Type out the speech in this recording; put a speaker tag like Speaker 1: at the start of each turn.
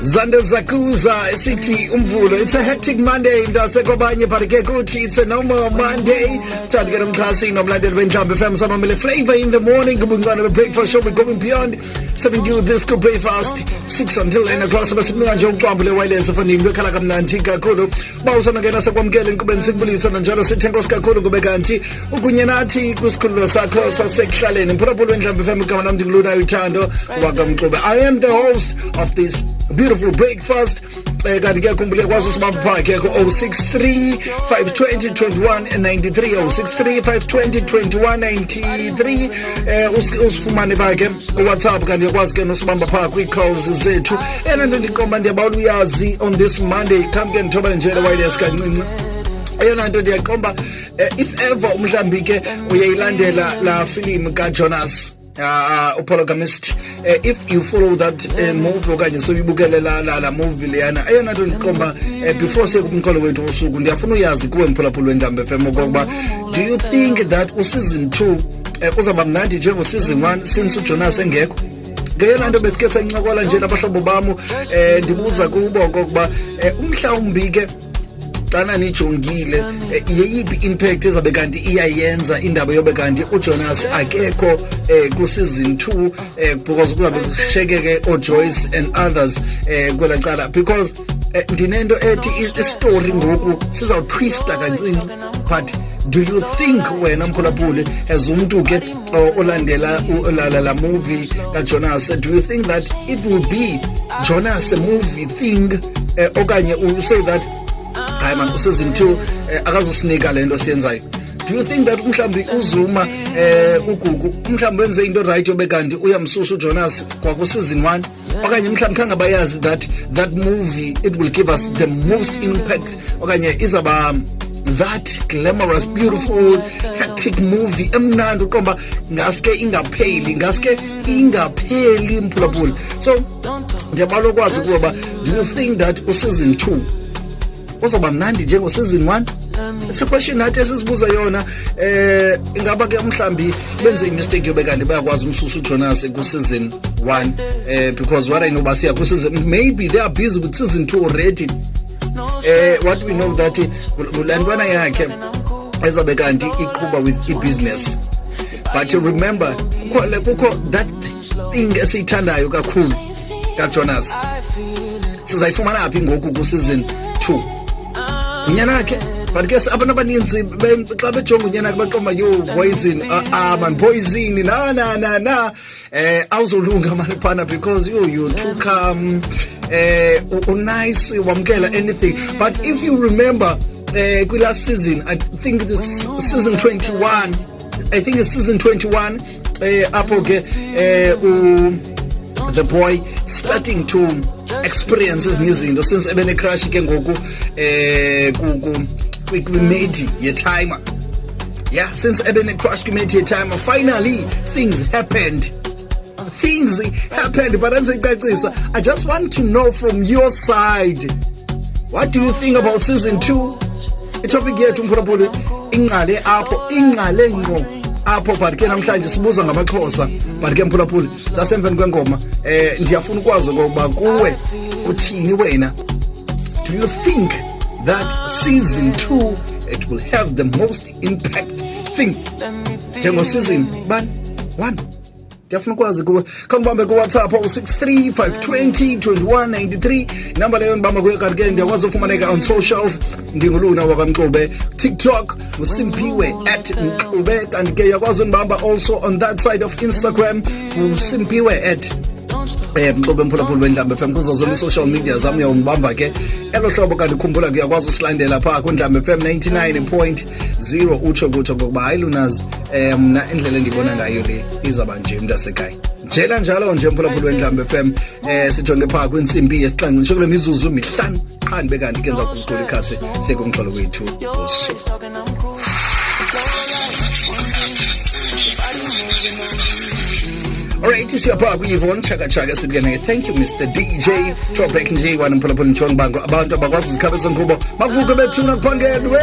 Speaker 1: Zanda Zakuza City Umvulo. It's a hectic Monday. Mdasekobanye Parikekuti. It's a normal Monday. Time to get classy. No blinded when Jump FM. Some flavor in the morning. We're going to a breakfast show. We're going beyond 7 you this good breakfast. 6 until 9 o'clock. So we're going to go wireless for Nimble Kalakam Nantika Kulu. Bowson again as a Wamgel and Kuben Simbolis and Jalo Sitengos Kakulu Gobeganti. Ukunyanati Kuskulu Sakosa Sexual and Purple and Jump FM Kamanam to Luna Utando. Welcome to I am the host of this beautiful breakfast. Kanti kumbule kwazo sibamba phakhe 063 520 2193 063 520 2193 usifumane phakhe ku WhatsApp kanti yakwazi ke nosibamba phakhe kwi calls zethu enento ndikomba ndiyabawula uyazi on this Monday come ke ndithoba nje wireless kancinci eyona nto ndiyakomba if ever umhlambi ke uyayilandela la film ka Jonas Apologist, if you follow that movie okanye so ibukele la movie leyana ayona nto ndikomba before sekumkholo wethu usuku ndiyafuna uyazi kuwe Mphulaphuli weNdaba FM okokuba do you think that season 2 uzaba mnandi njengo season 1 since uJonas engekho ngeyona nto besike sancokola nje nabahlobo bami ndibuza kubo okokuba umhlawumbi ke xana nijongile yeyiphi impact ezabe kanti iyayenza indaba yobe kanti uJonas akekho ku season 2 because kuzabe kushekeke oJoyce and others kwela cala because ndinento ethi i-story ngoku sizawutwista kancinci but do you think wena Mphulaphuli as umuntu ke olandela la movie kaJonas do you think that it will be Jonas a movie thing okanye you say that hayi man season 2 akazosinika lento siyenzayo do you think that mhlambi uzuma uGugu mhlambi wenze into right yobe kanti uyamsusa uJonas kwa ku season 1 okanye mhlambi khanga bayazi that movie it will give us the most impact okanye izaba that glamorous beautiful hectic movie emnandi uqomba ngaske ingapheli Mphulaphuli so ndiyabala ukwazi kuba do you think that season 2 uzoba mnandi njengo season 1 it's a question nathi esizibuza yona ingaba ke mhlambi benze imistake yobe kanti bayakwazi umsusu uJonas ku season 1 because what I know basiya ku season maybe they are busy with season 2 already what we know that ulandwana yakhe ezabe kanti iqhuba with i-business but remember kukho that thing esiyithandayo kakhulu kaJonas sizayifumana aphi ngoku ku season 2 unyana yakhe but ke abantu abaninzi xa bejonga unyana yakhe baqoma yo poison man poison na awuzolunga manje phana because you too calm nice wamkela anything but if you remember kwi last season I think it's season 21 apho ke the boy starting to experience ezinye izinto since ebene crush ke ngoku kwi-mate ye-timer since ebene crush kwi-mate ye-timer finally things happened but anzicacisa I just want to know from your side what do you think about season 2 itopic yethu Mphulaphuli ingqale ngqo apho but ke namhlanje sibuza ngamaXhosa but ke Mphulaphuli sasemveni kwengoma ndiyafuna ukwazi ngoba kuwe uthini wena do you think that season 2 it will have the most impact thing njengo season 1 ndiyafuna ukwazi kuwe khangibambe ku WhatsApp 063 520 2193 number leyo ngibamba kuyo kanti ke ndiyakwazi ufumaneka on socials ndinguluna wakamxube TikTok uSimpiwe @mxube kanti ke yakwazi unibamba also on that side of Instagram uSimpiwe Mxube Mphulaphuli weNdaba FM kuzo zonke social media zami uyangibamba ke elo hlobo kanti khumbula kuyakwazi usilandela pha ku Ndaba FM 99.0 utsho ngokuba hayi lunazi mna indlela endibona ngayo le izaba nje mntasekhaya njela njalo nje Mphulaphuli weNdaba FM sijonge pha kwinsimbi yesixhenxe ngisho kule mizuzu mihlanu qha ndibe kanti kenza kuqula ikhasi sekumxholo wethu Alright, siyapha ku-Yvonne Chaka sithi thank you Mr. DJ Throwback nje wana Mphulaphuli Ntshongo bango abantu abakwazi uzikhabe zonkubo bavuke bethuna kuphangelwe